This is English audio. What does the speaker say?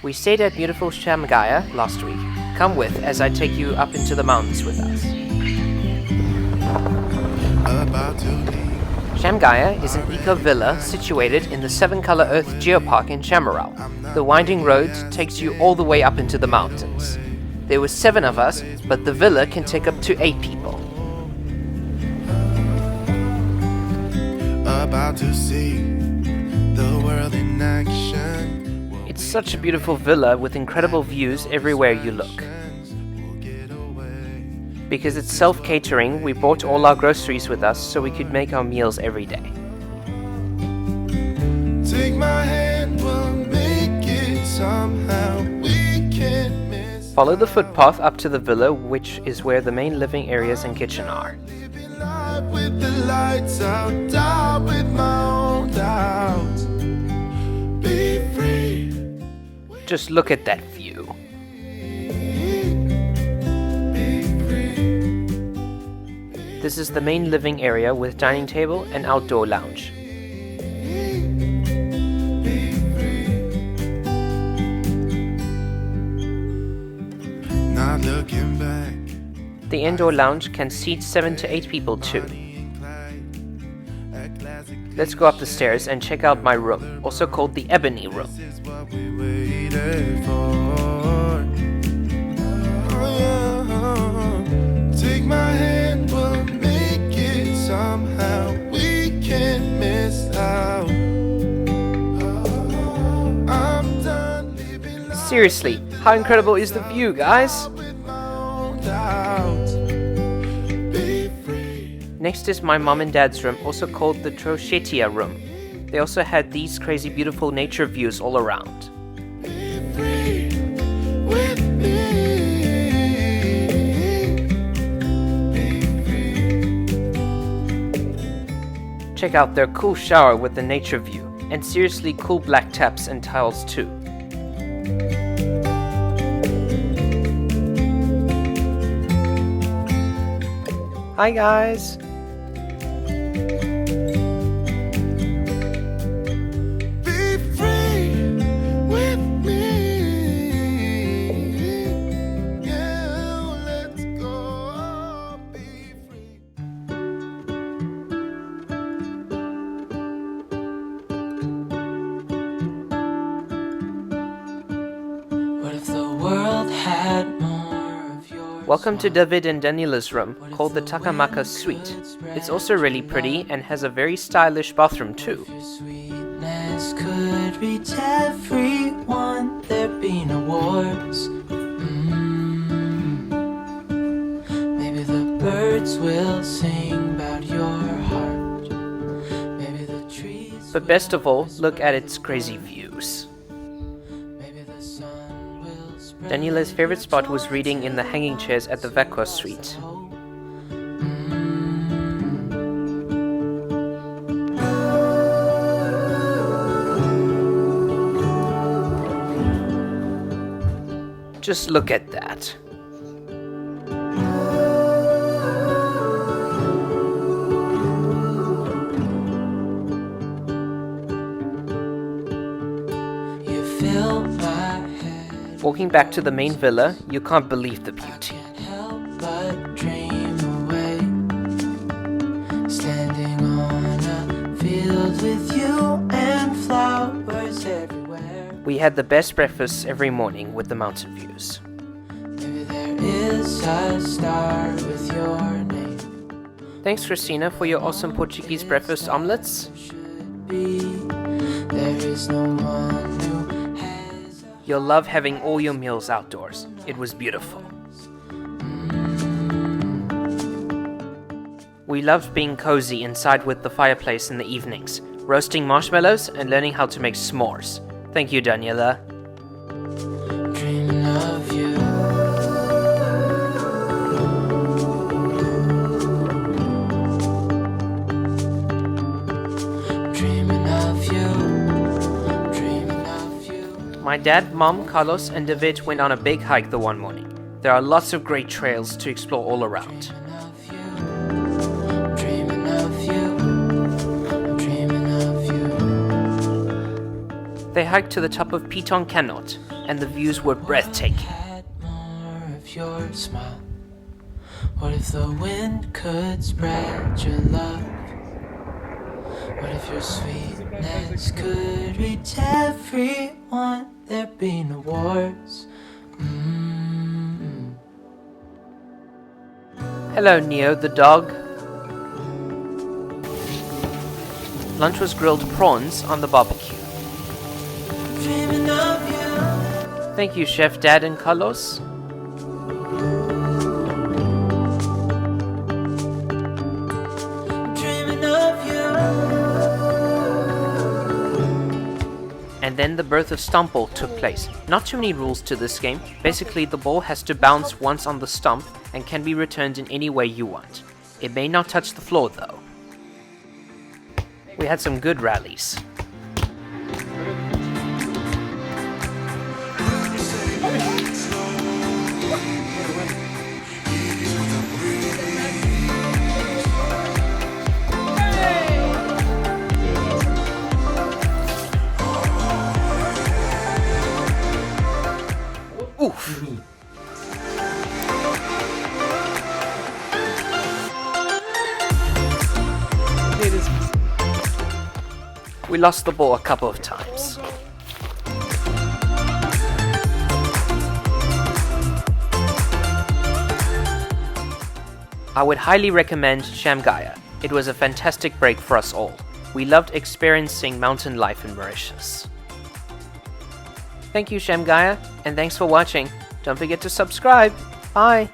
We stayed at beautiful ChamGaia last week. Come with as I take you up into the mountains with us. ChamGaia is an eco-villa situated in the Seven Color Earth Geopark in Chamarel. The winding road takes you all the way up into the mountains. There were 7 of us, but the villa can take up to 8 people. About to see the world in action. It's such a beautiful villa with incredible views everywhere you look. Because it's self-catering, we brought all our groceries with us so we could make our meals every day. Take my hand, we'll make it somehow. We can't miss. Follow the footpath up to the villa, which is where the main living areas and kitchen are. Living life with the lights out, die with my own doubts. Be free. Just look at that view. This is the main living area with dining table and outdoor lounge. Not looking back. The indoor lounge can seat 7 to 8 people too. Let's go up the stairs and check out my room, also called the Ebony Room. This is what we waited for. Oh, yeah. Take my hand, we'll make it somehow. We can't miss out. I'm done living life Seriously, how incredible is the view, guys? with my own doubts. Be free. Next is my mom and dad's room, also called the Trochetia Room. They also had these crazy beautiful nature views all around. Be free with me. Be free. Check out their cool shower with the nature view, and seriously cool black taps and tiles too. Hi guys! Be free with me. Yeah, let's go. Be free. What if the world had more of yours? Welcome to David and Daniela's room, called the Takamaka Suite. It's also really pretty and has a very stylish bathroom too. Your sweetness could reach everyone. There'd be no wars. Maybe the birds will sing about your heart. Maybe the trees. But best of all, look at its crazy views. Maybe the sun will spread. Daniela's favorite spot was reading in the hanging chairs at the Vakwa Suite. Just look at that. You fill my head. Walking back to the main villa, you can't believe the beauty. Can't help but dream away. Standing on a field with you and flowers everywhere. We had the best breakfast every morning with the mountain views. Maybe there is a star with your name. Thanks Christina for your awesome Portuguese breakfast omelets. Should be. There is no one who has. You'll love having all your meals outdoors. It was beautiful. We loved being cozy inside with the fireplace in the evenings, roasting marshmallows and learning how to make s'mores. Thank you, Daniela. Dreaming of you. Dreaming of you. Dreaming of you. My dad, mom, Carlos, and David went on a big hike the one morning. There are lots of great trails to explore all around. Dreaming of you. Dreaming of you. They hiked to the top of Piton Canot, and the views were breathtaking. Had more of your smile. What if the wind could spread your love? What if your sweetness could reach everyone? There'd be no wars. Hello, Neo the dog. Lunch was grilled prawns on the barbecue. Dreaming of you. Thank you, Chef Dad and Carlos. Dreaming of you. And then the birth of Stumple took place. Not too many rules to this game. Basically, the ball has to bounce once on the stump and can be returned in any way you want. It may not touch the floor though. We had some good rallies. Oof. We lost the ball a couple of times. I would highly recommend ChamGaia. It was a fantastic break for us all. We loved experiencing mountain life in Mauritius. Thank you, ChamGaia, and thanks for watching. Don't forget to subscribe. Bye!